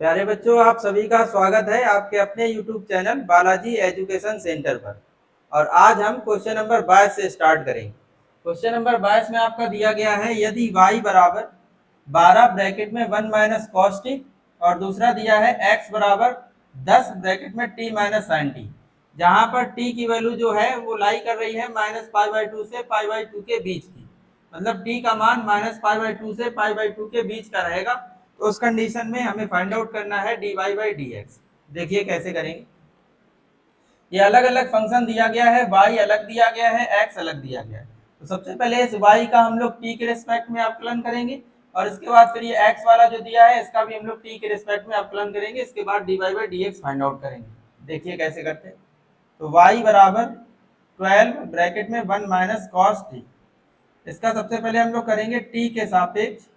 प्यारे बच्चों, आप सभी का स्वागत है आपके अपने YouTube channel Balaji education centre पर। और आज हम क्वेश्चन नंबर 22 से स्टार्ट करेंगे। क्वेश्चन नंबर 22 में आपका दिया गया है, यदि y बराबर 12 ब्रैकेट में 1 माइनस कॉस टी और दूसरा दिया है x बराबर 10 ब्रैकेट में t माइनस साइन टी, जहां पर t की वैल्यू जो है वो लाई कर रही है माइनस पाई बाई टू से पाई बाई टू के बीच की, मतलब t का मान माइनस पाई बाई टू से पाई बाई टू के बीच का रहेगा। तो उस कंडीशन में हमें फाइंड आउट करना है dy बाई डी एक्स। देखिए कैसे करेंगे। ये अलग अलग फंक्शन दिया गया है, y अलग दिया गया है, x अलग दिया गया है। तो सबसे पहले इस y का हम लोग t के रिस्पेक्ट में अवकलन करेंगे और इसके बाद फिर ये x वाला जो दिया है इसका भी हम लोग t के रिस्पेक्ट में अवकलन करेंगे। इसके बाद dy by D x find out करेंगे। देखिए कैसे करते हैं। तो y बराबर 12 ब्रैकेट में 1 माइनस कॉस टी, इसका सबसे पहले हम लोग करेंगे t के सापेक्ष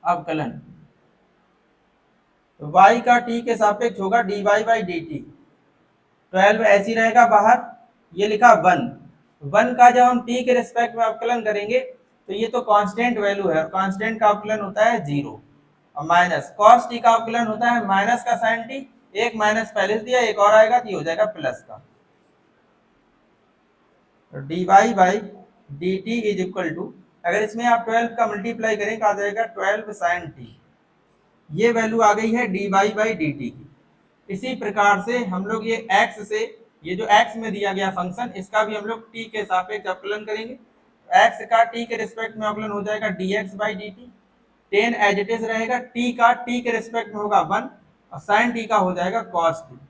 अवकलन। तो y का t के सापेक्ष होगा dy बाई डी टी। 12 ऐसी रहेगा बाहर, ये लिखा 1 का जब हम t के रिस्पेक्ट में अवकलन करेंगे तो ये तो कांस्टेंट वैल्यू है और कांस्टेंट का अवकलन होता है 0। और माइनस कॉस टी का अवकलन होता है माइनस का साइन टी, एक माइनस पहले से दिया एक और आएगा तो ये हो जाएगा प्लस का। तो dy by D T is equal to, अगर इसमें आप 12 का मल्टीप्लाई करें तो आ जाएगा 12 साइन टी। ये वैल्यू आ गई है dy बाई डी टी की। इसी प्रकार से हम लोग ये x से, ये जो x में दिया गया फंक्शन, इसका भी हम लोग t के सापेक्ष अवकलन करेंगे। x का t के रिस्पेक्ट में अवकलन हो जाएगा dx by D T. Then as it is रहेगा, t का t के रिस्पेक्ट में होगा 1 और साइन t का हो जाएगा cos t।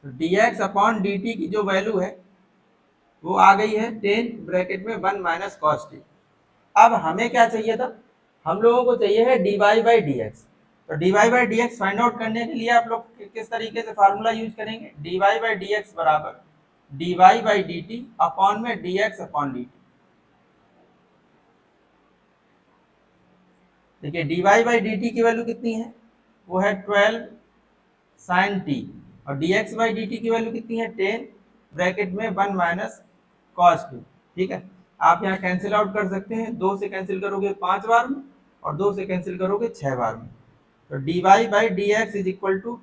तो dx अपॉन dt की जो वैल्यू है वो आ गई है 10 ब्रैकेट में 1 माइनस कॉस टी। अब हमें क्या चाहिए था, हम लोगों को चाहिए है dy बाई डी एक्स। तो dy by D x find out करने के लिए आप लोग किस तरीके से फार्मूला यूज करेंगे, dy बाई डी एक्स बराबर dy by D T upon में dx अपॉन dt। देखिए dy बाई डी टी की वैल्यू कितनी है, वो है 12 साइन टी और dx बाई डी टी की वैल्यू कितनी है 10 ब्रैकेट में 1 माइनस कॉस टी। ठीक है, आप यहाँ कैंसिल आउट कर सकते हैं, 2 से कैंसिल करोगे 5 बार में और 2 से कैंसिल करोगे 6 बार में। तो dy by D X is equal to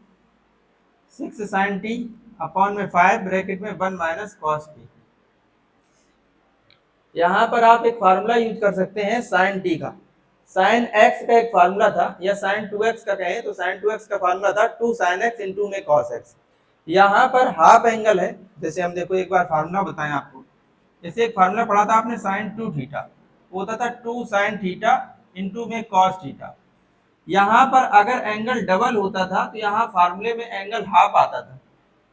6 sine T upon में 5 ब्रैकेट में 1 माइनस कॉस टी। यहाँ पर आप एक फार्मूला यूज कर सकते हैं साइन टी का। साइन एक्स का एक फार्मूला था, या साइन 2x का कहें तो साइन 2x का फार्मूला था 2 साइन एक्स इंटू में कॉस एक्स। यहाँ पर हाफ एंगल है, जैसे हम देखो एक बार फार्मूला बताएं आपको। जैसे एक फार्मूला पढ़ा था आपने साइन 2 थीटा, होता था 2 साइन थीटा इंटू में कॉस थीटा। यहाँ पर अगर एंगल डबल होता था तो यहाँ फार्मूले में एंगल हाफ आता था।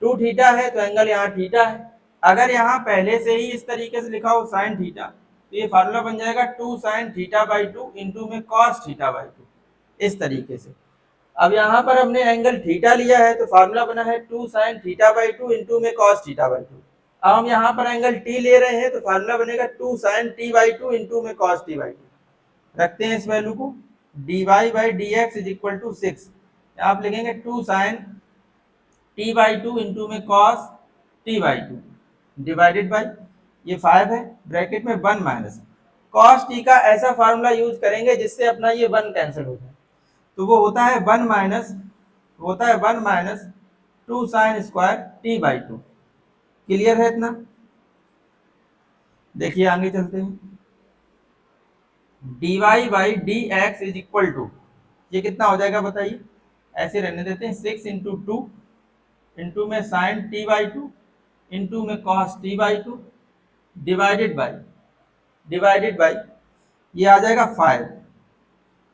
2 थीटा है तो एंगल यहाँ थीटा है। अगर यहाँ पहले से ही इस तरीके से लिखा हो साइन थीटा, तो ये फार्मूला बन जाएगा 2 sine theta by two into में कॉस थीटा बाई टू, इस तरीके से। अब यहाँ पर हमने एंगल थीटा लिया है तो फार्मूला बना है 2 sine theta by two into में कॉस थीटा बाई टू। अब हम यहाँ पर एंगल टी ले रहे हैं तो फार्मूला बनेगा 2 sine T by two into में कॉस टी बाई टू। रखते हैं इस वैल्यू को, dy by D X is equal to 6, आप लिखेंगे 2 sine T by two into में cos T by two divided by, ये 5 है ब्रैकेट में 1 माइनस कॉस टी का ऐसा फार्मूला यूज करेंगे जिससे अपना ये 1 कैंसिल हो जाए। तो वो होता है 1 minus 2 sine square T by two. Clear है इतना? देखिए आगे चलते हैं। dy by D X is equal to, ये कितना हो जाएगा बताइए, ऐसे रहने देते हैं 6 इंटू टू इंटू में sine T by two into में cos T by two divided by ये आ जाएगा 5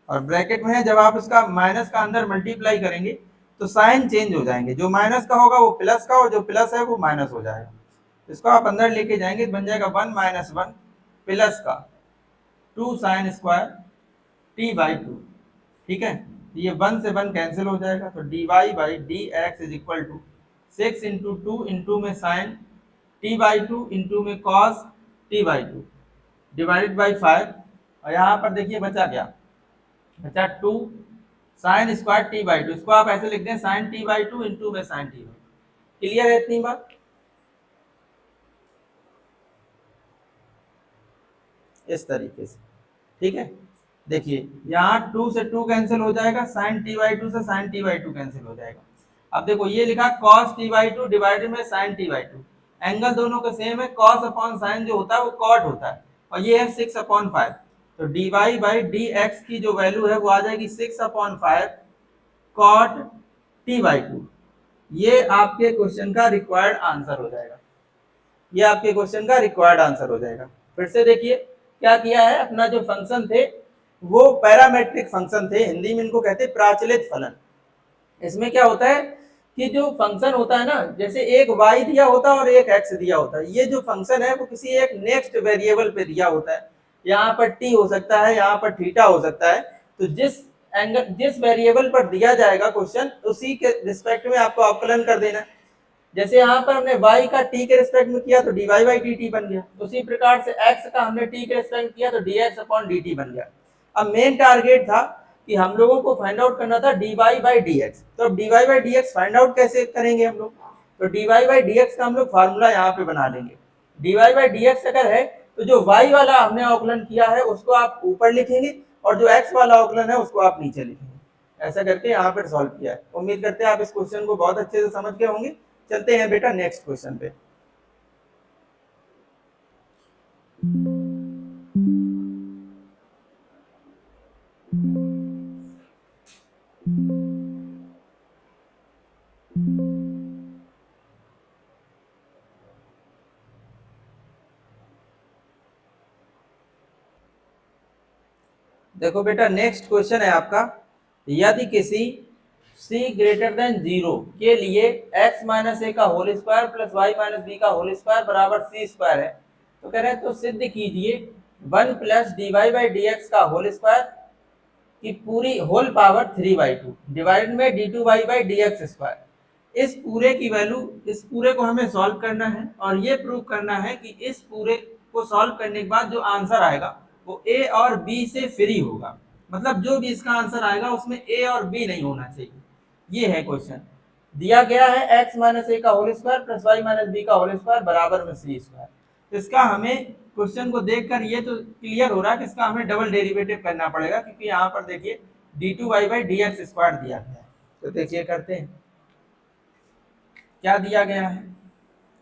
और ब्रैकेट में है, जब आप इसका माइनस का अंदर मल्टीप्लाई करेंगे तो साइन चेंज हो जाएंगे, जो माइनस का होगा वो प्लस का और जो प्लस है वो माइनस हो जाएगा। इसको आप अंदर लेके जाएंगे तो बन जाएगा 1 माइनस 1 प्लस का 2 sine square T by to. ठीक है, ये 1 से 1 कैंसिल हो जाएगा, तो dy by D X is equal to 6 into two into में sine T by two into में cos T by two divided by 5। और यहाँ पर देखिए बचा क्या, बचा 2 sine square T by two, इसको आप ऐसे लिख दें sine T by two into में sine T by two. Clear है इतनी बात? इस तरीके से, ठीक है। देखिए यहाँ 2 से 2 कैंसिल हो जाएगा, साइन टी बाई टू से sine T by two cancel हो जाएगा। अब देखो ये लिखा cos T by two divided में sine T by two, angle दोनों का सेम है, कॉस अपॉन साइन जो होता है वो कॉट होता है, और ये है 6/5। तो D Y by D X की जो वैल्यू है वो आ जाएगी 6/5 कॉट टी बाई टू। ये आपके क्वेश्चन का रिक्वायर्ड आंसर हो जाएगा, ये आपके क्वेश्चन का रिक्वायर्ड आंसर हो जाएगा। फिर से देखिए क्या किया है, अपना जो फंक्शन थे वो पैरामेट्रिक फंक्शन थे, हिंदी में इनको कहते हैं प्राचलित फलन। इसमें क्या होता है कि जो फंक्शन होता है ना, जैसे एक y दिया होता है और एक x दिया होता है, ये जो फंक्शन है वो किसी एक नेक्स्ट वेरिएबल पे दिया होता है, यहाँ पर t हो सकता है, यहाँ पर थीटा हो सकता है। तो जिस एंगल जिस वेरिएबल पर दिया जाएगा क्वेश्चन, उसी के रिस्पेक्ट में आपको अवकलन कर देना है। जैसे यहाँ पर हमने y का t के रिस्पेक्ट में किया तो dy बाई dt बन गया, उसी प्रकार से x का हमने t के रिस्पेक्ट में किया तो dx अपॉन dt बन गया। अब मेन टारगेट था कि हम लोगों को फाइंड आउट करना था dy बाई dx। तो अब dy बाई dx फाइंड आउट कैसे करेंगे हम लोग, तो dy बाई dx का हम लोग फार्मूला यहाँ पे बना लेंगे। dy बाई dx अगर है तो जो y वाला हमने अवकलन किया है उसको आप ऊपर लिखेंगे और जो x वाला अवकलन है उसको आप नीचे लिखेंगे। ऐसा करके यहाँ पर सॉल्व किया है। उम्मीद करते हैं आप इस क्वेश्चन को बहुत अच्छे से समझ गए होंगे। चलते हैं बेटा नेक्स्ट क्वेश्चन पे। देखो बेटा नेक्स्ट क्वेश्चन है आपका, यदि किसी c ग्रेटर देन 0 के लिए x माइनस ए का whole square plus Y minus B का होल स्क्वायर बराबर c स्क्वायर है, तो कह रहे हैं तो सिद्ध कीजिए 1 plus D Y by D X का होल स्क्वायर की पूरी होल पावर 3/2 डिवाइड में d2 Y by D x square. इस पूरे की वैल्यू, इस पूरे को हमें सॉल्व करना है और ये प्रूव करना है कि इस पूरे को सॉल्व करने के बाद जो आंसर आएगा वो ए और बी से फ्री होगा। मतलब जो भी इसका आंसर आएगा उसमें ए और बी नहीं होना चाहिए। ये है क्वेश्चन, दिया गया है x माइनस ए का whole square plus Y minus B का होल स्क्वायर बराबर में सी स्क्वायर। तो इसका हमें क्वेश्चन को देखकर ये तो क्लियर हो रहा है कि इसका हमें डबल डेरिवेटिव करना पड़ेगा, क्योंकि यहाँ पर देखिए d2 Y by D x square दिया गया है। तो देखिए करते हैं क्या दिया गया है।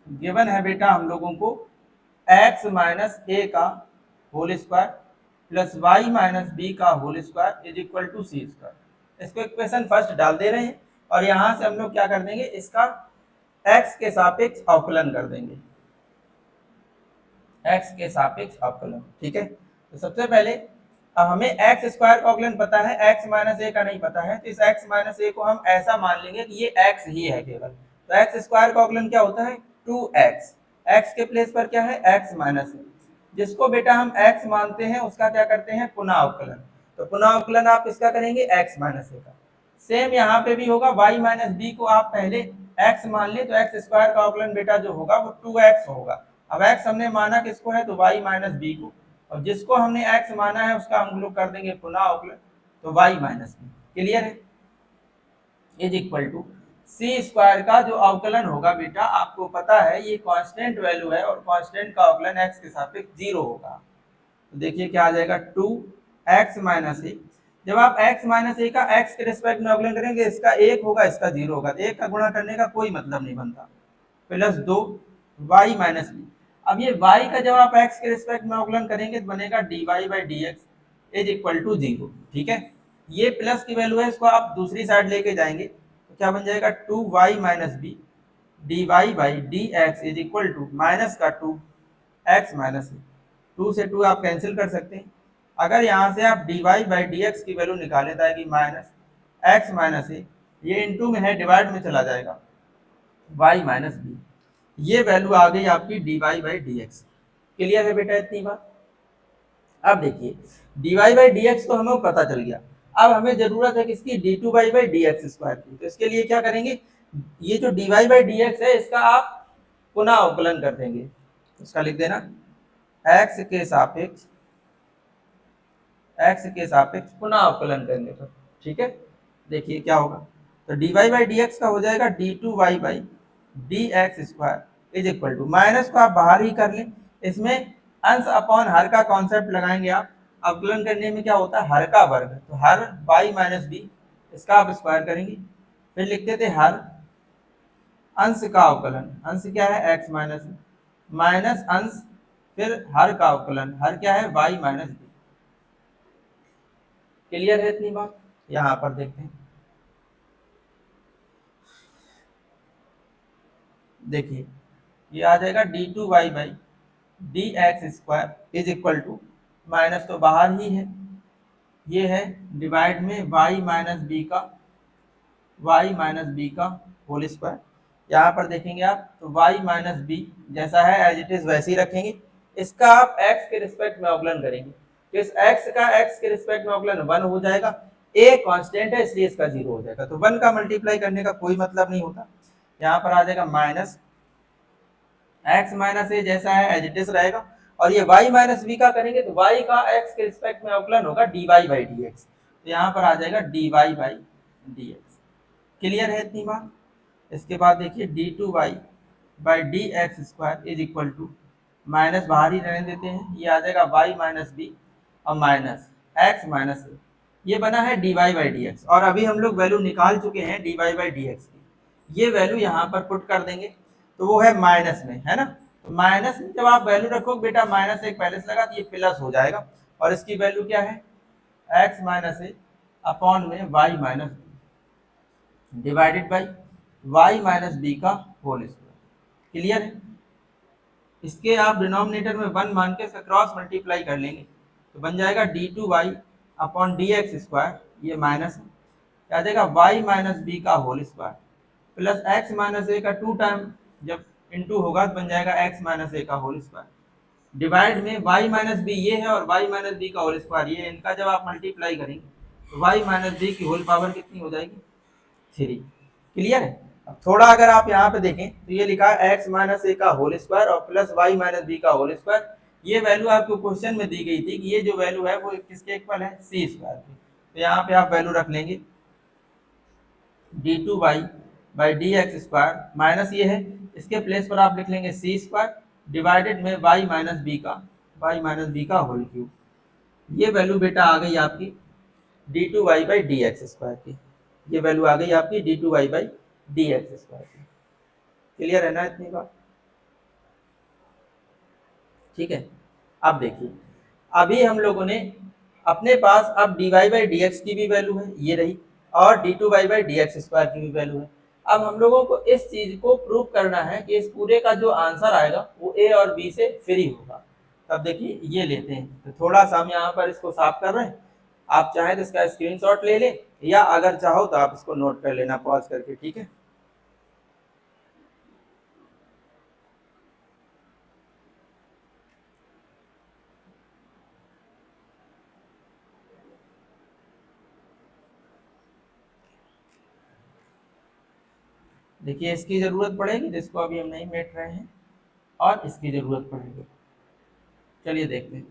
गिवन है बेटा हम लोगों को x माइनस ए का whole square plus Y minus B का whole square is equal to C square. इसको इक्वेशन फर्स्ट डाल दे रहे हैं और यहाँ से हम लोग क्या कर देंगे, इसका x के सापेक्ष अवकलन कर देंगे, x के सापेक्ष अवकलन। ठीक है, तो सबसे पहले अब हमें x स्क्वायर का अवकलन पता है, x माइनस ए का नहीं पता है, तो इस x माइनस ए को हम ऐसा मान लेंगे कि ये x ही है केवल। तो x स्क्वायर का अवकलन क्या होता है 2x, x के प्लेस पर क्या है x माइनस ए, जिसको बेटा हम x मानते हैं उसका क्या करते हैं पुनः अवकलन। तो पुनः अवकलन आप इसका करेंगे x माइनस ए का। सेम यहाँ पे भी होगा, y माइनस बी को आप पहले x मान ले तो x स्क्वायर का अवकलन बेटा जो होगा वो 2x होगा। अब x हमने माना किसको है तो y माइनस बी को, और जिसको हमने x माना है उसका हम लोग कर देंगे पुनः अवकलन, तो y माइनस बी। क्लियर है, is equal to C square का जो अवकलन होगा बेटा आपको पता है ये कांस्टेंट वैल्यू है और कांस्टेंट का अवकलन x के सापेक्ष 0 होगा। तो देखिए क्या आ जाएगा 2x माइनस ए। जब आप x माइनस ए का x के रिस्पेक्ट में अवकलन करेंगे, इसका 1 होगा इसका 0 होगा, तो 1 का गुणा करने का कोई मतलब नहीं बनता, प्लस 2 y माइनस बी। अब ये y का जब आप x के रिस्पेक्ट में अवकलन करेंगे तो बनेगा dy by D X is equal to 0। ठीक है, ये प्लस की वैल्यू है, इसको आप दूसरी साइड लेके जाएंगे तो क्या बन जाएगा 2y minus B dy by D X is equal to minus का 2x माइनस ए। 2 से 2 आप कैंसिल कर सकते हैं। अगर यहाँ से आप dy बाई डी एक्स की वैल्यू निकालें तो आएगी माइनस x माइनस ए, ये इनटू में है डिवाइड में चला जाएगा y माइनस बी, ये वैल्यू आ गई आपकी dy by D x. Clear है बेटा इतनी बात। अब देखिए dy बाई डी एक्स तो हमें पता चल गया, अब हमें जरूरत है किसकी d2 by D x square की। तो इसके लिए क्या करेंगे, ये जो dy बाई डी एक्स है इसका आप पुनः अवकलन कर देंगे। इसका लिख देना x के सापेक्ष पुनः अवकलन करेंगे तो ठीक है। देखिए क्या होगा, तो dy बाई डी एक्स का हो जाएगा d2 Y by D x square is equal to, minus को आप बाहर ही कर लें, इसमें अंश अपॉन हर का कॉन्सेप्ट लगाएंगे आप, अवकलन करने में क्या होता है, हर का वर्ग, तो हर y माइनस बी, इसका आप स्क्वायर करेंगे। फिर लिखते थे हर अंश का अवकलन, अंश क्या है x माइनस माइनस अंश, फिर हर का अवकलन, हर क्या है y माइनस बी। क्लियर है इतनी बात? यहाँ पर देखते हैं, देखिए ये आ जाएगा d2y by D x square is equal to, minus तो बाहर ही है, ये है डिवाइड में y माइनस बी का, y माइनस बी का होल स्क्वायर। यहाँ पर देखेंगे आप तो y माइनस बी जैसा है एज इट इज वैसे ही रखेंगे, इसका आप x के रिस्पेक्ट में अवकलन करेंगे, तो इस x का x के रिस्पेक्ट में अवकलन 1 हो जाएगा, a कांस्टेंट है इसलिए इसका 0 हो जाएगा, तो 1 का मल्टीप्लाई करने का कोई मतलब नहीं होता। यहाँ पर आ जाएगा माइनस x माइनस ए जैसा है एज इट इज रहेगा, और ये y माइनस बी का करेंगे तो y का x के रिस्पेक्ट में अवकलन होगा dy बाई dx, तो यहाँ पर आ जाएगा dy बाई dx। क्लियर है इतनी बात? इसके बाद देखिए d2y by D x square is equal to, minus बाहर ही रहने देते हैं, ये आ जाएगा y माइनस बी और माइनस x माइनस ए, ये बना है dy बाई dx, और अभी हम लोग वैल्यू निकाल चुके हैं dy बाई dx की, ये वैल्यू यहाँ पर पुट कर देंगे तो वो है माइनस में, है ना? तो माइनस में जब आप वैल्यू रखोगे बेटा, माइनस एक पहले से लगा तो ये प्लस हो जाएगा, और इसकी वैल्यू क्या है x माइनस ए अपॉन में y minus b divided by y minus B का होल स्क्वायर। क्लियर है? इसके आप डिनोमिनेटर में 1 मान के क्रॉस मल्टीप्लाई कर लेंगे तो बन जाएगा d2y upon D x square, ये माइनस है, क्या आ जाएगा y माइनस बी का whole square plus x minus A का 2 टाइम जब इनटू होगा तो बन जाएगा x माइनस ए का होल स्क्वायर, डिवाइड में y माइनस बी ये है और y माइनस बी का होल स्क्वायर ये, इनका जब आप मल्टीप्लाई करेंगे तो y माइनस बी की होल पावर कितनी हो जाएगी 3। क्लियर है? अब थोड़ा अगर आप यहाँ पे देखें तो ये लिखा है x माइनस ए का होल स्क्वायर और प्लस y माइनस बी का होल स्क्वायर, ये वैल्यू आपको क्वेश्चन में दी गई थी कि ये जो वैल्यू है वो किसके इक्वल है, c स्क्वायर की, तो यहाँ पे आप वैल्यू रख लेंगे d2y by D x square minus ये है, इसके प्लेस पर आप लिख लेंगे c स्क्वायर डिवाइडेड में y माइनस बी का होल क्यूब, ये वैल्यू बेटा आ गई आपकी d2y by D x square की, ये वैल्यू आ गई आपकी d2y by D x square की। क्लियर है ना इतनी बात? ठीक है, अब देखिए अभी हम लोगों ने अपने पास अब dy बाई डी एक्स की भी वैल्यू है ये रही, और d2y by D x square की भी वैल्यू है। अब हम लोगों को इस चीज को प्रूव करना है कि इस पूरे का जो आंसर आएगा वो a और b से फ्री होगा। तब देखिए ये लेते हैं, तो थोड़ा सा हम यहाँ पर इसको साफ कर रहे हैं, आप चाहें तो इसका स्क्रीनशॉट ले लें या अगर चाहो तो आप इसको नोट कर लेना पॉज करके, ठीक है? देखिए इसकी जरूरत पड़ेगी जिसको अभी हम नहीं मेट रहे हैं, और इसकी जरूरत पड़ेगी। चलिए देखते हैं,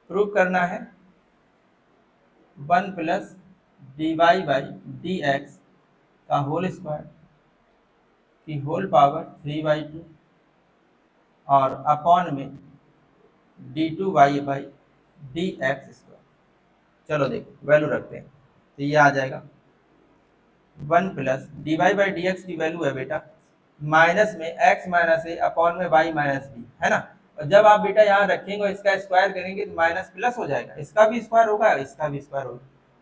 प्रूव करना है 1 plus dy by D X का होल स्क्वायर की होल पावर 3/2 और अपॉन में d2y by D x square. चलो देखो वैल्यू रखते हैं, तो ये आ जाएगा 1 plus dy by D X की वैल्यू है बेटा माइनस में x माइनस ए अपॉन में y माइनस बी, है ना? और जब आप बेटा यहाँ रखेंगे और इसका स्क्वायर करेंगे तो माइनस प्लस हो जाएगा, इसका भी स्क्वायर होगा इसका भी स्क्वायर होगा,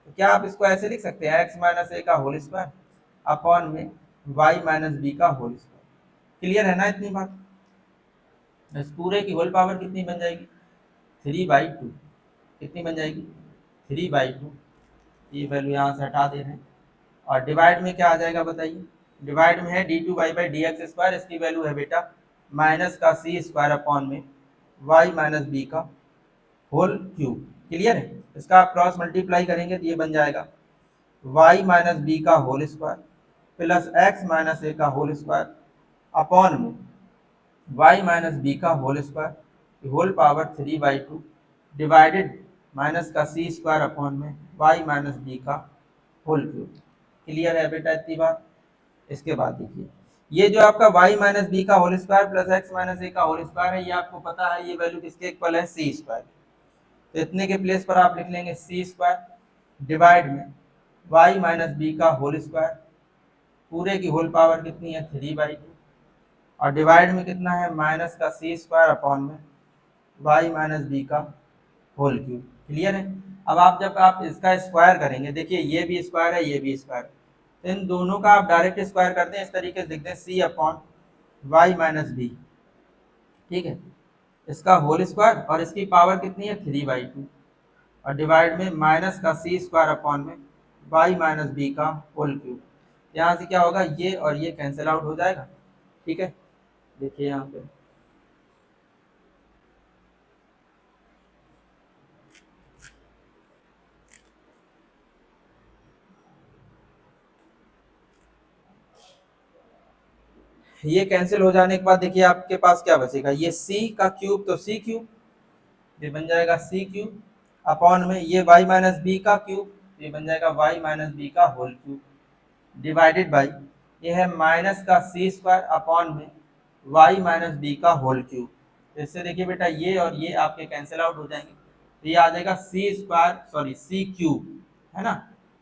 तो क्या आप इसको ऐसे लिख सकते हैं x माइनस ए का होल स्क्वायर अपॉन में y माइनस बी का होल स्क्वायर। क्लियर है ना इतनी बात? इस पूरे की होल पावर कितनी बन जाएगी 3/2, कितनी बन जाएगी 3/2, ये वैल्यू यहाँ से हटा दे रहे हैं, और डिवाइड में क्या आ जाएगा बताइए, डिवाइड में है d2y by D x square, इसकी वैल्यू है बेटा माइनस का c स्क्वायर अपॉन में y माइनस बी का होल क्यूब। क्लियर है? इसका आप क्रॉस मल्टीप्लाई करेंगे तो ये बन जाएगा y माइनस बी का whole square plus x minus A का होल स्क्वायर अपॉन में y माइनस बी का whole square whole power 3/2 divided minus का c स्क्वायर अपॉन में y माइनस बी का होल क्यूब। क्लियर है बेटा इतनी बात? इसके बाद देखिए ये जो आपका y माइनस बी का whole square plus X minus A का होल स्क्वायर है, ये आपको पता है ये वैल्यू किसके इक्वल है, सी स्क्वायर। तो इतने के प्लेस पर आप लिख लेंगे सी स्क्वायर डिवाइड में y माइनस बी का होल स्क्वायर, पूरे की होल पावर कितनी है 3/2, और डिवाइड में कितना है माइनस का सी स्क्वायर अपॉन में y माइनस बी का होल क्यूब। क्लियर है। अब आप जब आप इसका स्क्वायर करेंगे, देखिए ये भी स्क्वायर है ये भी स्क्वायर, तो इन दोनों का आप डायरेक्ट स्क्वायर करते हैं, इस तरीके से लिखते हैं सी अपॉन वाई माइनस बी, ठीक है, इसका होल स्क्वायर और इसकी पावर कितनी है 3/2, और डिवाइड में माइनस का सी स्क्वायर अपॉन में वाई माइनस बी का होल क्यूब। यहाँ से क्या होगा, ये और ये कैंसिल आउट हो जाएगा, ठीक है। देखिए यहाँ पे ये कैंसिल हो जाने के बाद देखिए आपके पास क्या बचेगा, ये c का क्यूब तो c क्यूब, ये बन जाएगा c क्यूब अपॉन में ये y माइनस बी का क्यूब, ये बन जाएगा y माइनस बी का होल क्यूब, डिवाइडेड बाई ये है माइनस का c स्क्वायर अपॉन में y माइनस बी का होल क्यूब। इससे देखिए बेटा ये और ये आपके कैंसिल आउट हो जाएंगे, तो ये आ जाएगा c square sorry c cube, है ना,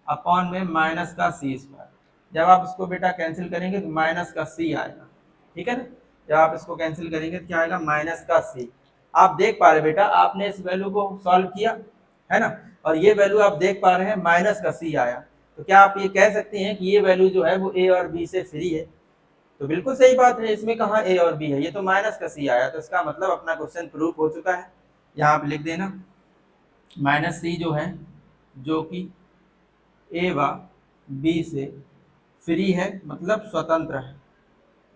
अपॉन में माइनस का c स्क्वायर। जब आप इसको बेटा कैंसिल करेंगे तो माइनस का c आएगा, ठीक है ना। जब आप इसको कैंसिल करेंगे तो क्या आएगा, माइनस का c। आप देख पा रहे बेटा आपने इस वैल्यू को सॉल्व किया है ना, और ये वैल्यू आप देख पा रहे हैं माइनस का c आया, तो क्या आप ये कह सकते हैं कि ये वैल्यू जो है वो a और b से फ्री है। तो बिल्कुल सही बात है, इसमें कहाँ a और b है, ये तो माइनस का c आया, तो इसका मतलब अपना क्वेश्चन प्रूफ हो चुका है। यहाँ आप लिख देना माइनस c जो है जो कि a व b से फ्री है, मतलब स्वतंत्र है,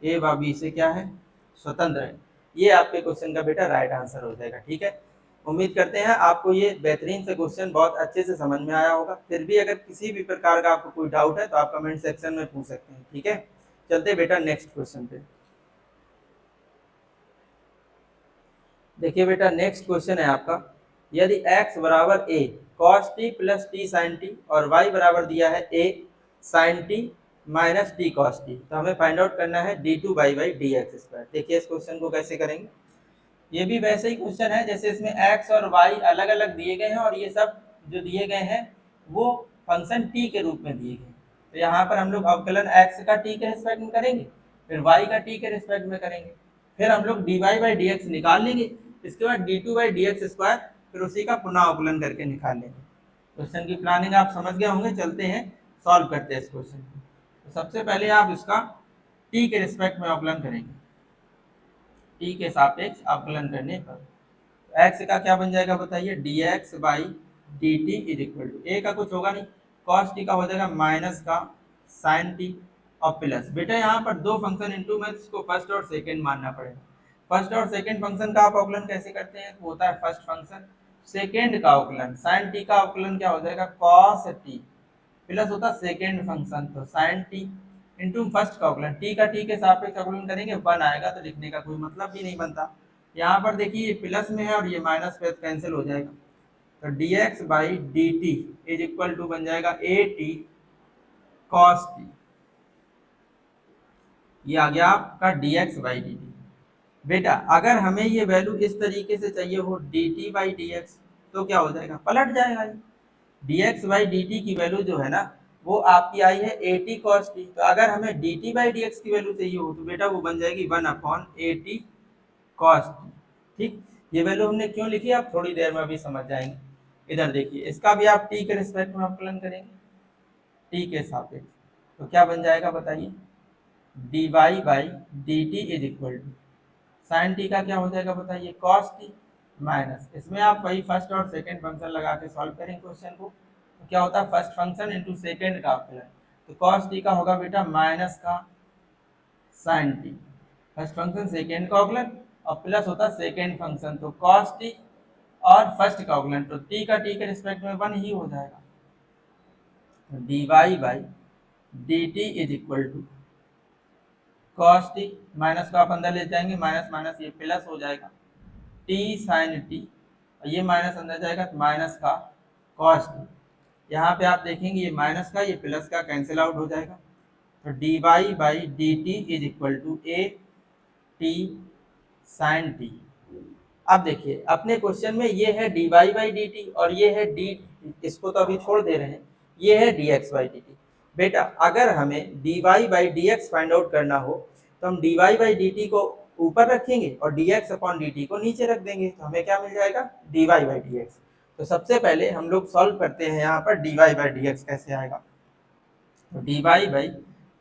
ए व बी से क्या है, स्वतंत्र है। ये आपके क्वेश्चन का बेटा राइट आंसर हो जाएगा, ठीक है। उम्मीद करते हैं आपको ये बेहतरीन से क्वेश्चन बहुत अच्छे से समझ में आया होगा। फिर भी अगर किसी भी प्रकार का आपको कोई डाउट है तो आप कमेंट सेक्शन में पूछ सकते हैं, ठीक है। चलते बेटा नेक्स्ट क्वेश्चन पे। देखिए बेटा नेक्स्ट क्वेश्चन है आपका, यदि x बराबर a cos t plus t sine T और y बराबर दिया है a sin t minus t cos t, तो हमें फाइंड आउट करना है d2y डी एक्स स्क्वायर। देखिए इस क्वेश्चन को कैसे करेंगे, ये भी वैसे ही क्वेश्चन है जैसे इसमें x और y अलग अलग दिए गए हैं और ये सब जो दिए गए हैं वो फंक्शन t के रूप में दिए गए। तो यहाँ पर हम लोग अवकलन x का t के रिस्पेक्ट में करेंगे, फिर y का t के रिस्पेक्ट में करेंगे, फिर हम लोग dy/dx निकाल लेंगे, इसके बाद d2/dx स्क्वायर, फिर उसी का पुनः अवकलन करके निकाल लेंगे। क्वेश्चन की प्लानिंग आप समझ गए होंगे। चलते हैं सॉल्व करते हैं इस क्वेश्चन को। तो सबसे पहले आप इसका t के रिस्पेक्ट में अवकलन करेंगे, t के सापेक्ष अवकलन करने पर x का क्या बन जाएगा बताइए, dx/dt is equal to a का कुछ होगा नहीं, cos t का हो जाएगा माइनस का sin t और प्लस। बेटा यहाँ पर दो फंक्शन इनटू में इसको फर्स्ट और सेकंड मानना पड़ेगा। फर्स्ट और सेकंड फंक्शन का आप अवकलन कैसे करते हैं, तो होता है फर्स्ट फंक्शन सेकंड का अवकलन, sin t का अवकलन क्या हो जाएगा cos t प्लस होता सेकेंड फंक्शन तो sin t इंटू फर्स्ट का अवकलन, t का t के सापेक्ष अवकलन करेंगे 1 आएगा, तो लिखने का कोई मतलब भी नहीं बनता। यहाँ पर देखिए ये प्लस में है और ये माइनस पे कैंसिल हो जाएगा, तो dx/dt इज इक्वल टू बन जाएगा at cos t, ये आ गया आपका dx/dt। बेटा अगर हमें ये वैल्यू इस तरीके से चाहिए हो dt/dx, तो क्या हो जाएगा, पलट जाएगा ये। dx/dt की वैल्यू जो है ना वो आपकी आई है 80 cos t, तो अगर हमें dt/dx की वैल्यू चाहिए हो तो बेटा वो बन जाएगी 1/80 cos t, ठीक। ये वैल्यू हमने क्यों लिखी आप थोड़ी देर में अभी समझ जाएंगे। इधर देखिए इसका भी आप t के रिस्पेक्ट में अवकलन करेंगे, t के सापेक्ष, तो क्या बन जाएगा बताइए, dy/dt is equal to sine t का क्या हो जाएगा बताइए cos t माइनस, इसमें आप वही फर्स्ट और सेकंड फंक्शन लगा के सॉल्व करें क्वेश्चन को, तो क्या होता है फर्स्ट फंक्शन इंटू सेकंड का अवकलन, तो cos t का होगा बेटा माइनस का sin t, first function second का अवकलन और प्लस होता सेकंड फंक्शन तो cos t और फर्स्ट का अवकलन, तो t का t के रिस्पेक्ट में 1 ही हो जाएगा, तो dy/dt is equal to cos t minus को आप अंदर ले जाएंगे, माइनस माइनस ये प्लस हो जाएगा t sin t, और ये माइनस अंदर जाएगा तो माइनस का cos t। यहाँ पे आप देखेंगे ये माइनस का ये प्लस का कैंसिल आउट हो जाएगा, तो D Y by D T is equal to a T sine t. अब देखिए अपने क्वेश्चन में ये है D Y by D t और ये है डी, इसको तो अभी छोड़ दे रहे हैं, ये है d x by D t. बेटा अगर हमें d Y by D x find out करना हो तो हम d Y by D t को ऊपर रखेंगे और d x upon d t को नीचे रख देंगे, तो हमें क्या मिल जाएगा, d Y by D x. तो सबसे पहले हम लोग सॉल्व करते हैं यहाँ पर D Y by D X कैसे आएगा। तो D Y by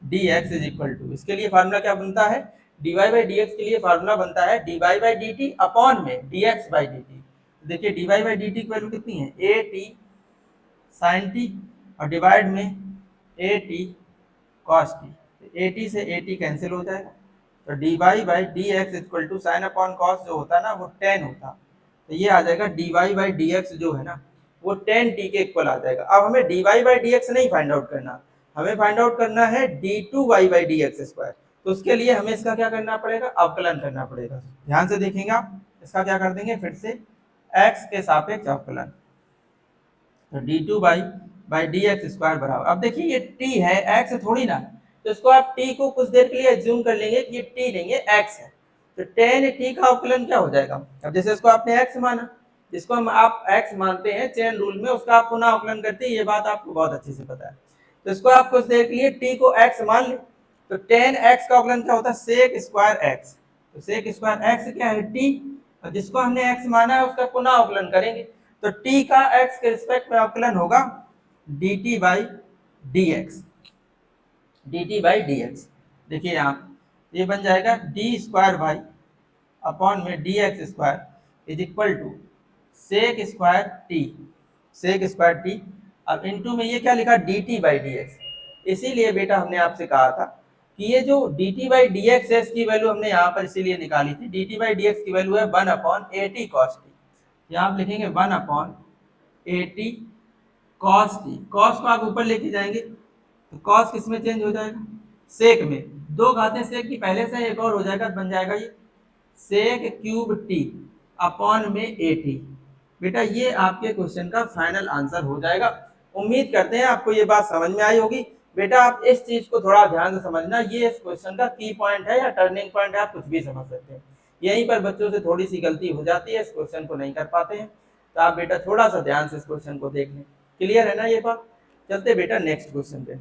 D X is equal to, इसके लिए फार्मूला क्या बनता है, D Y by D X के लिए फार्मूला बनता है D Y by D T upon में D x by D T. देखिए D Y by D T की वैल्यू कितनी है, ए टी साइन टी और डिवाइड में A T cos T. A T से ए टी कैंसिल हो जाएगा, तो D Y by D x equal to sine upon cos जो होता है ना वो 10 होता, तो ये आ जाएगा d Y by D x जो है ना वो 10 टी के इक्वल आ जाएगा। अब हमें d Y by D x नहीं फाइंड आउट करना, हमें फाइंड आउट करना है d two y by D x square. तो उसके लिए हमें इसका क्या करना पड़ेगा, अवकलन करना पड़ेगा। ध्यान से देखेंगे आप, इसका क्या कर देंगे फिर से x के सापेक्ष अवकलन, तो D two by D x square बराबर, अब देखिए ये t है x थोड़ी ना, तो इसको आप t को कुछ देर के लिए एज्यूम कर लेंगे कि ये t लेंगे x है, तो tan t का अवकलन क्या हो जाएगा। अब जैसे इसको आपने x माना, जिसको हम आप x मानते हैं चेन रूल में, उसका आप पुनः अवकलन करते हैं, ये बात आपको बहुत अच्छे से पता है। तो इसको आप कुछ देर के लिए t को x मान ले, तो tan x का अवकलन क्या होता है, sec स्क्वायर x। तो sec स्क्वायर x क्या है, t, और जिसको हमने x माना है उसका पुनः अवकलन करेंगे, तो t का x के रिस्पेक्ट में अवकलन होगा dt by dx, dt by dx। देखिए यहाँ ये बन जाएगा d स्क्वायर वाई अपॉन में dx square is equal to sec square t, sec square t। अब इनटू में ये क्या लिखा, dt बाई dx। इसीलिए बेटा हमने आपसे कहा था कि ये जो dt बाई dx है इसकी वैल्यू हमने यहाँ पर इसीलिए निकाली थी, dt बाई dx की वैल्यू है 1 अपॉन ए टी कॉस टी। यहाँ आप लिखेंगे 1 अपॉन ए टी कॉस टी, कॉस को आप ऊपर लेके जाएंगे तो कॉस किस में चेंज हो जाएगा, सेक में, दो घातें सेक की पहले से एक और हो जाएगा, बन जाएगा ये सेक क्यूब टी अपॉन में ए टी। बेटा ये आपके क्वेश्चन का फाइनल आंसर हो जाएगा। उम्मीद करते हैं आपको ये बात समझ में आई होगी। बेटा आप इस चीज को थोड़ा ध्यान से समझना, ये इस क्वेश्चन का की पॉइंट है या टर्निंग पॉइंट है, आप कुछ भी समझ सकते हैं। यहीं पर बच्चों से थोड़ी सी गलती हो जाती है, इस क्वेश्चन को नहीं कर पाते हैं, तो आप बेटा थोड़ा सा ध्यान से इस क्वेश्चन को देख लें। क्लियर है ना ये बात। चलते बेटा नेक्स्ट क्वेश्चन पे।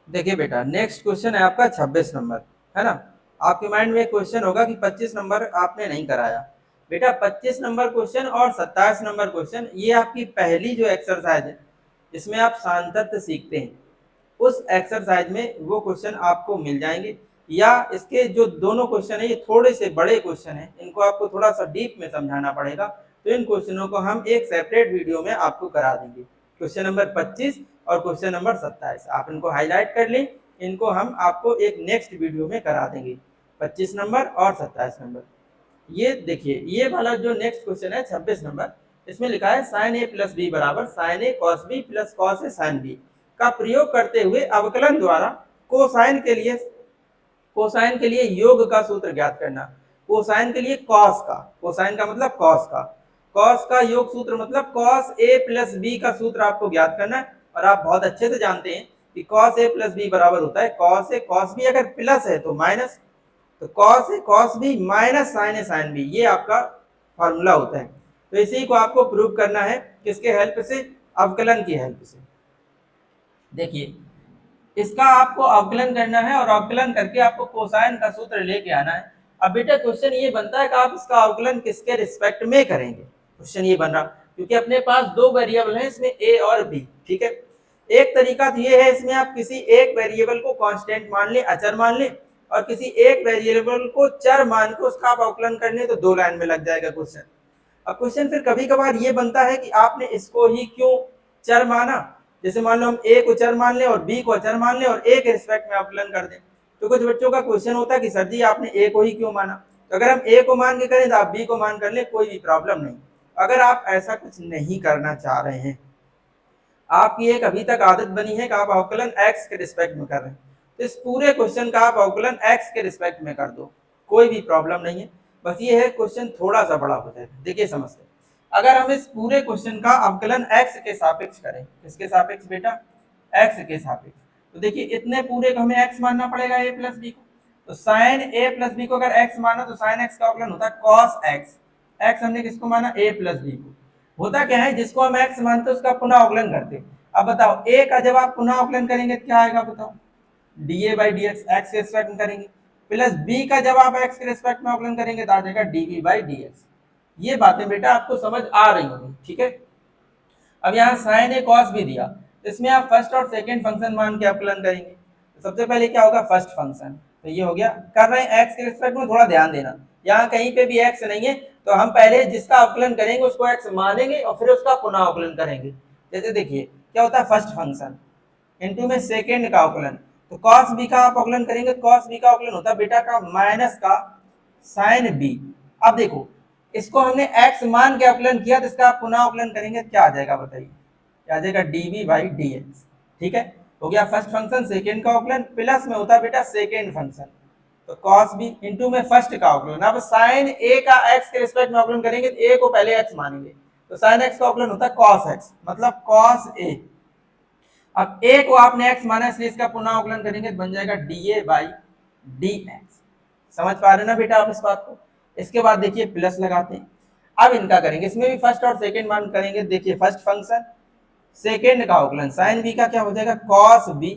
देखिए बेटा नेक्स्ट क्वेश्चन है आपका 26 नंबर, है ना। आपके माइंड में क्वेश्चन होगा कि 25 नंबर आपने नहीं कराया। बेटा 25 नंबर क्वेश्चन और 27 नंबर क्वेश्चन ये आपकी पहली जो एक्सरसाइज है, इसमें आप सांतत्य सीखते हैं, उस एक्सरसाइज में वो क्वेश्चन आपको मिल जाएंगे। या इसके जो दोनों क्वेश्चन है ये थोड़े से बड़े क्वेश्चन हैं, इनको आपको थोड़ा सा डीप में समझाना पड़ेगा, तो इन क्वेश्चनों को हम एक सेपरेट वीडियो में आपको करा देंगे। क्वेश्चन नंबर 25 और क्वेश्चन नंबर 27 आप इनको हाईलाइट कर लें, इनको हम आपको एक नेक्स्ट वीडियो में करा देंगे, 25 नंबर और 27 नंबर। ये देखिए ये वाला जो नेक्स्ट क्वेश्चन है 26 नंबर, इसमें लिखा है साइन ए प्लस बी बराबर sign A cos B plus cos A sine B का प्रयोग करते हुए अवकलन द्वारा कोसाइन के लिए योग का सूत्र ज्ञात करना। कोसाइन के लिए कॉस का, कोसाइन का मतलब कॉस का योग सूत्र मतलब कॉस ए प्लस बी का सूत्र आपको ज्ञात करना है। और आप बहुत अच्छे से जानते हैं कि कॉस ए प्लस बी बराबर होता है कॉस ए कॉस बी, अगर प्लस है तो माइनस, तो cos A cos B minus sign A sine B, ये आपका फॉर्मूला होता है। तो इसी को आपको प्रूव करना है, किसके हेल्प से, अवकलन की हेल्प से। देखिए इसका आपको अवकलन करना है और अवकलन करके आपको कोसाइन का सूत्र लेके आना है। अब बेटा क्वेश्चन ये बनता है कि आप इसका अवकलन किसके रिस्पेक्ट में करेंगे, क्वेश्चन ये बन रहा, क्योंकि अपने पास दो वेरिएबल हैं इसमें ए और बी, ठीक है। एक तरीका तो ये है, इसमें आप किसी एक वेरिएबल को कांस्टेंट मान ले, अचर मान ले, और किसी एक वेरिएबल को चर मान के उसका आप अवकलन करने, तो दो लाइन में लग जाएगा क्वेश्चन। अब क्वेश्चन फिर कभी कभार ये बनता है कि आपने इसको ही क्यों चर माना, जैसे मान लो हम ए को चर मान लें और बी को अचर मान लें और ए के रिस्पेक्ट में अवकलन कर दें। तो कुछ बच्चों का क्वेश्चन होता है कि सर जी आपने ए को ही क्यों माना, तो अगर हम ए को मान के करें तो आप बी को मान कर लें, कोई भी प्रॉब्लम नहीं। अगर आप ऐसा कुछ नहीं करना चाह रहे हैं, आपकी एक अभी तक आदत बनी है कि आप अवकलन एक्स के रिस्पेक्ट में कर रहे हैं, तो इस पूरे क्वेश्चन का आप अवकलन एक्स के रिस्पेक्ट में कर दो, कोई भी प्रॉब्लम नहीं है। बस ये है क्वेश्चन थोड़ा सा बड़ा हो जाएगा। देखिए समझते, अगर हम इस पूरे क्वेश्चन का अवकलन x के सापेक्ष करें, किसके सापेक्ष बेटा, x के सापेक्ष, तो देखिए इतने पूरे को हमें x मानना पड़ेगा a प्लस बी को, तो साइन a प्लस बी को अगर x माना तो साइन x का अवकलन होता है cos x, x हमने किसको माना a प्लस बी को, होता क्या है जिसको हम x मानते हैं उसका पुनः अवकलन करते। अब बताओ a का जब आप पुनः अवकलन करेंगे तो क्या आएगा बताओ, dA by D x, x के रिस्पेक्ट में करेंगे, प्लस b का जब आप x के रिस्पेक्ट में अवकलन करेंगे तो आ जाएगा dv बाई डी एक्स। ये बातें बेटा आपको समझ आ रही होंगी, ठीक है। अब यहाँ साइन ए कॉस भी दिया, इसमें आप फर्स्ट और सेकंड फंक्शन मान के अवकलन करेंगे, तो सबसे पहले क्या होगा फर्स्ट फंक्शन, तो ये हो गया, कर रहे हैं x के रिस्पेक्ट में, थोड़ा ध्यान देना यहाँ कहीं पे भी x नहीं है तो हम पहले जिसका अवकलन करेंगे उसको x मानेंगे और फिर उसका पुनः अवकलन करेंगे। जैसे देखिए क्या होता है फर्स्ट फंक्शन इनटू में सेकंड का अवकलन, तो cos b का आप अवकलन करेंगे, cos b का अवकलन होता है बेटा का माइनस का sin b। अब देखो इसको हमने x मान के अवकलन किया तो इसका आप पुनः अवकलन करेंगे क्या आ जाएगा बताइए, क्या आ जाएगा dv बाई dx, ठीक है। हो गया फर्स्ट फंक्शन सेकंड का अवकलन, प्लस में होता है बेटा सेकंड फंक्शन, तो cos b इनटू में फर्स्ट का अवकलन। अब sin a का x के रिस्पेक्ट में अवकलन करेंगे तो a को पहले x मानेंगे, तो sin x का अवकलन होता है cos x, मतलब cos a। अब a को आपने x माना इसलिए इसका पुनः अवकलन करेंगे तो बन जाएगा dA बाई dx। समझ पा रहे ना बेटा आप इस बात को। इसके बाद देखिए प्लस लगाते हैं, अब इनका करेंगे, इसमें भी फर्स्ट और सेकंड मान करेंगे। देखिए फर्स्ट फंक्शन सेकंड का अवकलन sin b का क्या हो जाएगा cos b,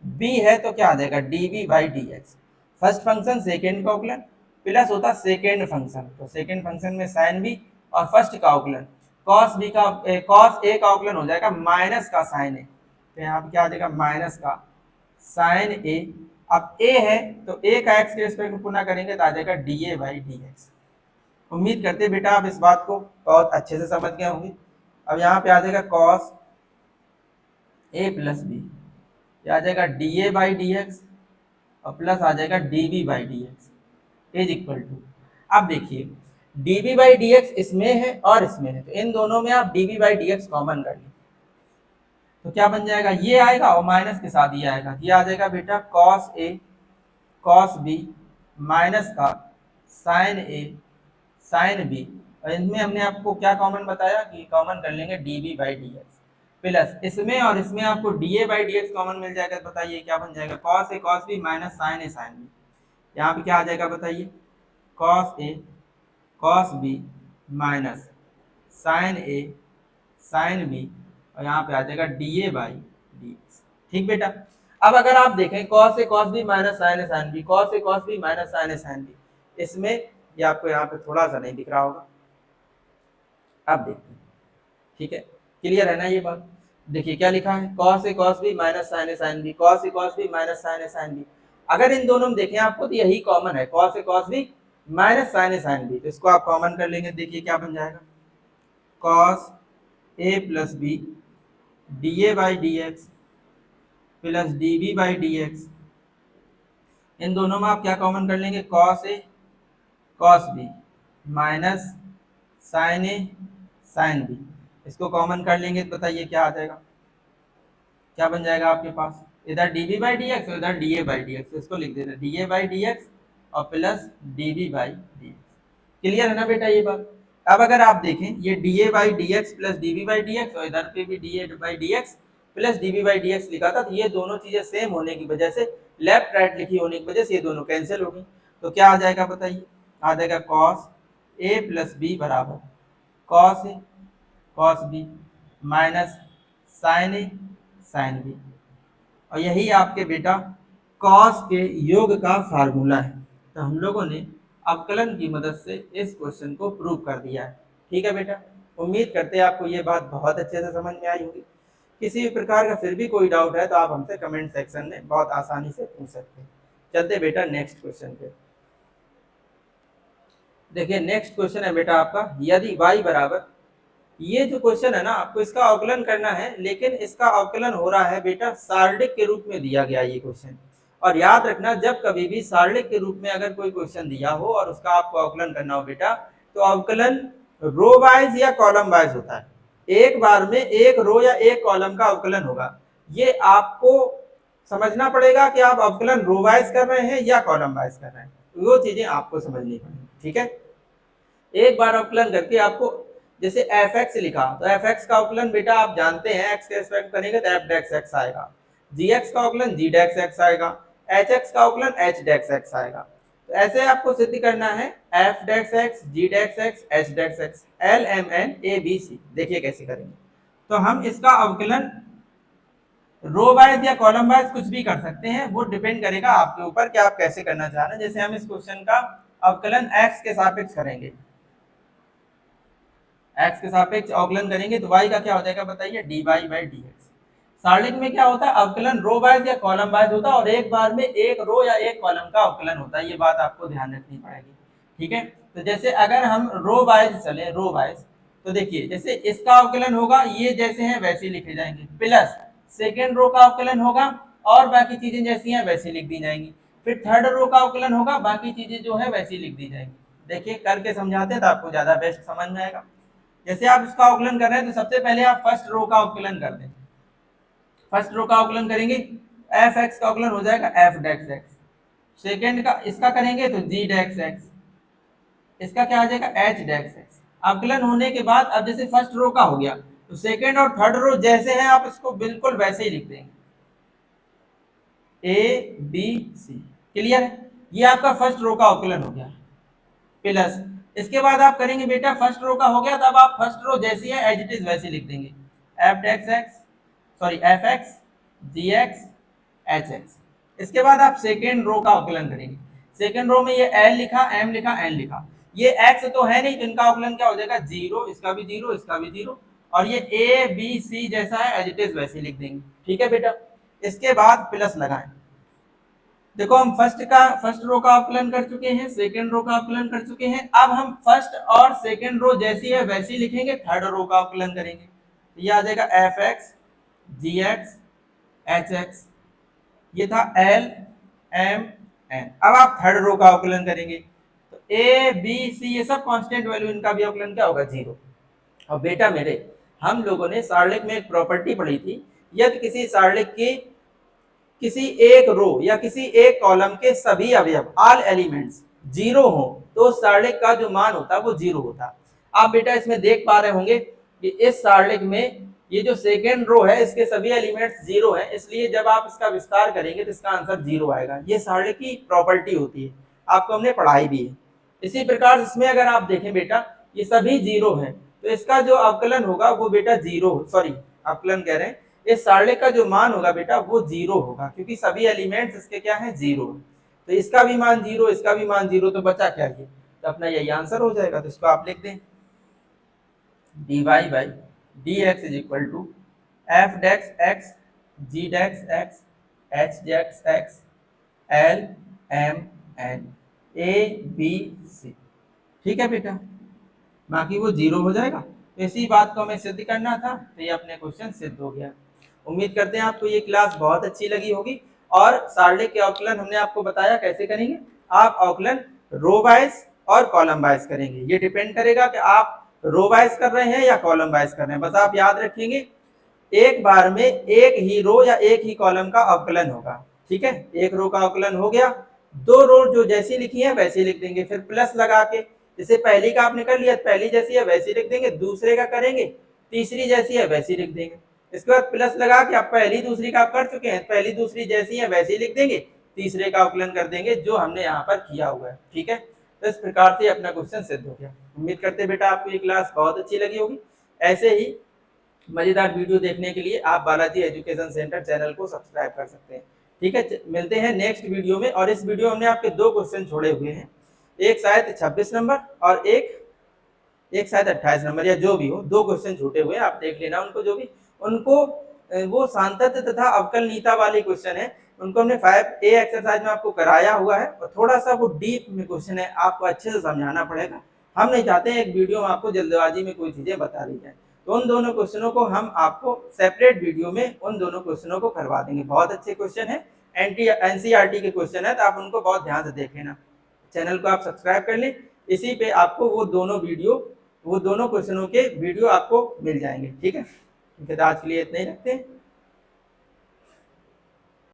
b है तो क्या आ जाएगा dv by dx। First function second का अवकलन प्लस होता सेकंड फंक्शन, तो सेकंड फंक्शन में sin b और फर्स्ट का अवकलन cos b का cos a का अवकलन हो जाएगा माइनस का sin a, तो यहाँ पे क्या आ जाएगा माइनस का sin a। अब a है तो a का x के रिस्पेक्ट में पुनः करेंगे तो आ जाएगा dA बाई dx। उम्मीद करते हैं बेटा आप इस बात को बहुत अच्छे से समझ गए होंगे। अब यहाँ पे आ जाएगा cos a प्लस बी, आ जाएगा dA बाई dx और प्लस आ जाएगा dv by dx is equal to, अब देखिए dv बाई dx इसमें है और इसमें है, तो इन दोनों में आप dv बाई dx कॉमन कर लें तो क्या बन जाएगा, ये आएगा और माइनस के साथ ये आएगा, ये आ जाएगा बेटा cos a cos b minus का sin a sin b, और इनमें हमने आपको क्या कॉमन बताया कि कॉमन कर लेंगे dv बाई dx, प्लस इसमें और इसमें आपको dA बाई dx कॉमन मिल जाएगा, तो बताइए क्या बन जाएगा cos a cos b minus sin a sin b। यहाँ पे क्या आ जाएगा बताइए cos a cos b minus sin a sin b, और यहाँ पे आ जाएगा dA बाई dx, ठीक बेटा। अब अगर आप देखें cos a cos b minus sin a sin b, cos a cos b minus sin a sin b, इसमें ये आपको यहाँ पे थोड़ा सा नहीं दिख रहा होगा, अब देखते हैं, ठीक है, क्लियर है ना ये बात। देखिए क्या लिखा है cos a cos b minus sin a sin b, cos a cos b minus sin a sin b। अगर इन दोनों में देखें आपको तो यही कॉमन है cos a cos b minus sin a sin b, तो इसको आप कॉमन कर लेंगे, देखिए क्या बन जाएगा cos a plus b dA by dx plus dv by dx। इन दोनों में आप क्या कॉमन कर लेंगे cos a cos b minus sin a sin b, इसको कॉमन कर लेंगे तो बताइए क्या आ जाएगा, क्या बन जाएगा आपके पास, इधर dv बाई dx और इधर dA बाई dx, तो इसको लिख देते dA बाई dx और plus dv by dx। Clear है ना बेटा ये बात। अब अगर आप देखें ये dA by dx plus dv by dx और इधर पे भी dA by dx plus dv by dx लिखा था, तो ये दोनों चीजें सेम होने की वजह से लेफ्ट राइट लिखी होने की वजह से ये दोनों कैंसिल होगी, तो क्या आ जाएगा बताइए, आ जाएगा cos a प्लस b बराबर cos a cos b minus sin a sin b, और यही आपके बेटा cos के योग का फार्मूला है। तो हम लोगों ने अवकलन की मदद से इस क्वेश्चन को प्रूव कर दिया है, ठीक है बेटा। उम्मीद करते हैं आपको ये बात बहुत अच्छे से समझ में आई होगी। किसी भी प्रकार का फिर भी कोई डाउट है तो आप हमसे कमेंट सेक्शन में बहुत आसानी से पूछ सकते हैं। चलते बेटा नेक्स्ट क्वेश्चन पे। देखिए नेक्स्ट क्वेश्चन है बेटा आपका, यदि y बराबर, ये जो क्वेश्चन है ना आपको इसका अवकलन करना है, लेकिन इसका अवकलन हो रहा है बेटा सारणिक के रूप में दिया गया ये क्वेश्चन। और याद रखना जब कभी भी सारणिक के रूप में अगर कोई क्वेश्चन दिया हो और उसका आपको अवकलन करना हो बेटा, तो अवकलन रो वाइज या कॉलम वाइज होता है, एक बार में एक रो या एक कॉलम का अवकलन होगा। ये आपको समझना पड़ेगा कि आप अवकलन रो वाइज कर रहे हैं या कॉलम वाइज कर रहे हैं, वो चीजें आपको समझनी पड़ेगी, ठीक है। एक बार अवकलन करके आपको जैसे एफ एक्स लिखा तो एफ एक्स का अवकलन बेटा आप जानते हैं एक्स के रिस्पेक्ट करेंगे तो एफ डेक्स एक्स आएगा, जी एक्स का अवकलन जी डेक्स एक्स आएगा, एच एक्स का अवकलन एच डेक्स एक्स आएगा। तो ऐसे आपको सिद्ध करना है f dex x, g dex x, h dex x, l m n a b c. देखिए कैसे करेंगे। तो हम इसका अवकलन रो वाइज या कॉलम वाइज कुछ भी कर सकते हैं, वो डिपेंड करेगा आपके ऊपर कि आप कैसे करना चाह रहे हैं। जैसे हम इस क्वेश्चन का अवकलन x के सापेक्ष करेंगे, x के सापेक्ष अवकलन करेंगे तो y का क्या हो जाएगा बताइए, dy बाई dx। सारणिक में क्या होता है, अवकलन रो वाइज या कॉलम वाइज होता है और एक बार में एक रो या एक कॉलम का अवकलन होता है, ये बात आपको ध्यान रखनी पड़ेगी। ठीक है, तो जैसे अगर हम रो वाइज चले, रो वाइज, तो देखिए जैसे इसका अवकलन होगा, ये जैसे हैं वैसे लिखे जाएंगे, प्लस सेकेंड रो का अवकलन होगा और बाकी चीजें जैसी हैं वैसी लिख दी जाएंगी। फिर थर्ड रो का अवकलन होगा, बाकी चीजें जो है वैसी लिख दी जाएंगी। देखिए करके समझाते हैं तो आपको ज्यादा बेस्ट समझ में आएगा। जैसे आप इसका अवकलन कर रहे हैं तो सबसे पहले आप फर्स्ट रो का अवकलन कर दें। फर्स्ट रो का अवकलन करेंगे, एफ एक्स का अवकलन हो जाएगा एफ डेक्स एक्स। सेकेंड का इसका करेंगे तो जी डेक्स एक्स, इसका क्या आ जाएगा एच डेक्स एक्स। अवकलन होने के बाद अब जैसे फर्स्ट रो का हो गया तो सेकेंड और थर्ड रो जैसे हैं आप इसको बिल्कुल वैसे ही लिख देंगे, ए बी सी। क्लियर है, ये आपका फर्स्ट रो का अवकलन हो गया। प्लस इसके बाद आप करेंगे बेटा, फर्स्ट रो का हो गया तब आप फर्स्ट रो जैसी है एज इट इज वैसे लिख देंगे, F dex x, sorry F x, जी एक्स, एच एक्स। इसके बाद आप सेकेंड रो का अवकलन करेंगे। सेकेंड रो में ये एल लिखा, एम लिखा, एन लिखा, ये एक्स तो है नहीं तो इनका अवकलन क्या हो जाएगा, जीरो, इसका भी जीरो, इसका भी जीरो, और ये ए बी सी जैसा है एज इट इज वैसे लिख देंगे। ठीक है बेटा, इसके बाद प्लस लगाएं। देखो हम फर्स्ट रो का अवकलन कर चुके हैं, सेकेंड रो का अवकलन कर चुके हैं, अब हम फर्स्ट और सेकेंड रो जैसी है वैसी लिखेंगे, थर्ड रो का अवकलन करेंगे। ये आ जाएगा एफ एक्स, जी एक्स, एच एक्स, ये था एल एम एन। अब आप थर्ड रो का अवकलन करेंगे तो ए बी सी ये सब कांस्टेंट वैल्यू, इनका भी अवकलन क्या होगा, जीरो। और बेटा मेरे, हम लोगों ने सारणिक में एक प्रॉपर्टी पढ़ी थी, यदि किसी सारणिक की किसी एक रो या किसी एक कॉलम के सभी अवयव, ऑल एलिमेंट्स जीरो हो तो सारणिक का जो मान होता है वो जीरो होता। आप बेटा इसमें देख पा रहे होंगे कि इस सारणिक में ये जो सेकेंड रो है इसके सभी एलिमेंट्स जीरो हैं, इसलिए जब आप इसका विस्तार करेंगे तो इसका आंसर जीरो आएगा। ये सारणिक की प्रॉपर्टी होती है, आपको हमने पढ़ाई भी है। इसी प्रकार इसमें अगर आप देखें बेटा, ये सभी जीरो हैं तो इसका जो अवकलन होगा वो बेटा जीरो, सॉरी अवकलन कह रहे हैं, इस सारणिक का जो मान होगा बेटा वो जीरो होगा, क्योंकि सभी एलिमेंट्स इसके क्या हैं, जीरो। तो इसका भी मान जीरो, इसका भी मान जीरो, तो बचा क्या, ये तो अपना यही आंसर हो जाएगा। तो इसको आप लिख दें, dy बाई dx is equal to f dex x, g dex x, h dex x, l m n a b c. ठीक है बेटा, बाकी वो जीरो हो जाएगा। तो इसी बात को हमें सिद्ध करना था, तो ये अपने क्वेश्चन सिद्ध हो गया। उम्मीद करते हैं आपको ये क्लास बहुत अच्छी लगी होगी। और सारणिक के अवकलन हमने आपको बताया कैसे करेंगे। आप अवकलन रो वाइज और कॉलम वाइज करेंगे, ये डिपेंड करेगा कि आप रो वाइज कर रहे हैं या कॉलम वाइज कर रहे हैं। बस आप याद रखेंगे एक बार में एक ही रो या एक ही कॉलम का अवकलन होगा। ठीक है, एक रो का अवकलन हो गया, दो रो जो जैसी लिखी है वैसी लिख देंगे, फिर प्लस लगा के, जैसे पहली का आपने कर लिया, पहली जैसी है वैसी लिख देंगे, दूसरे का करेंगे, तीसरी जैसी है वैसी लिख देंगे। इसके बाद प्लस लगा के आप पहली दूसरी का आप कर चुके हैं, पहली दूसरी जैसी है वैसी लिख देंगे, तीसरे का अवकलन कर देंगे जो हमने यहाँ पर किया हुआ है। ठीक है, तो इस प्रकार से अपना क्वेश्चन सिद्ध हो गया। उम्मीद करते हैं बेटा आपको ये क्लास बहुत अच्छी लगी होगी। ऐसे ही मजेदार वीडियो देखने के लिए आप बालाजी एजुकेशन सेंटर चैनल को सब्सक्राइब कर सकते हैं। ठीक है, मिलते हैं नेक्स्ट वीडियो में। और इस वीडियो में हमने आपके दो क्वेश्चन छोड़े हुए हैं, एक शायद 26 नंबर और एक शायद 28 नंबर, या जो भी हो, दो क्वेश्चन छूटे हुए हैं, आप देख लेना उनको, जो भी उनको वो सांतत्य तथा अवकलनीयता वाले क्वेश्चन है, उनको हमने 5A एक्सरसाइज में आपको कराया हुआ है। और थोड़ा सा वो डीप में क्वेश्चन है, आपको अच्छे से समझाना पड़ेगा। हम नहीं चाहते हैं एक वीडियो में आपको जल्दबाजी में कोई चीजें बता दी जाए, तो उन दोनों क्वेश्चनों को हम आपको सेपरेट वीडियो में उन दोनों क्वेश्चनों को करवा देंगे। बहुत अच्छे क्वेश्चन है, NCERT के क्वेश्चन है, तो आप उनको बहुत ध्यान से देख लेना। चैनल को आप सब्सक्राइब कर लें, इसी पे आपको वो दोनों क्वेश्चनों के वीडियो आपको मिल जाएंगे। ठीक है, तो आज के लिए इतना ही रखते हैं।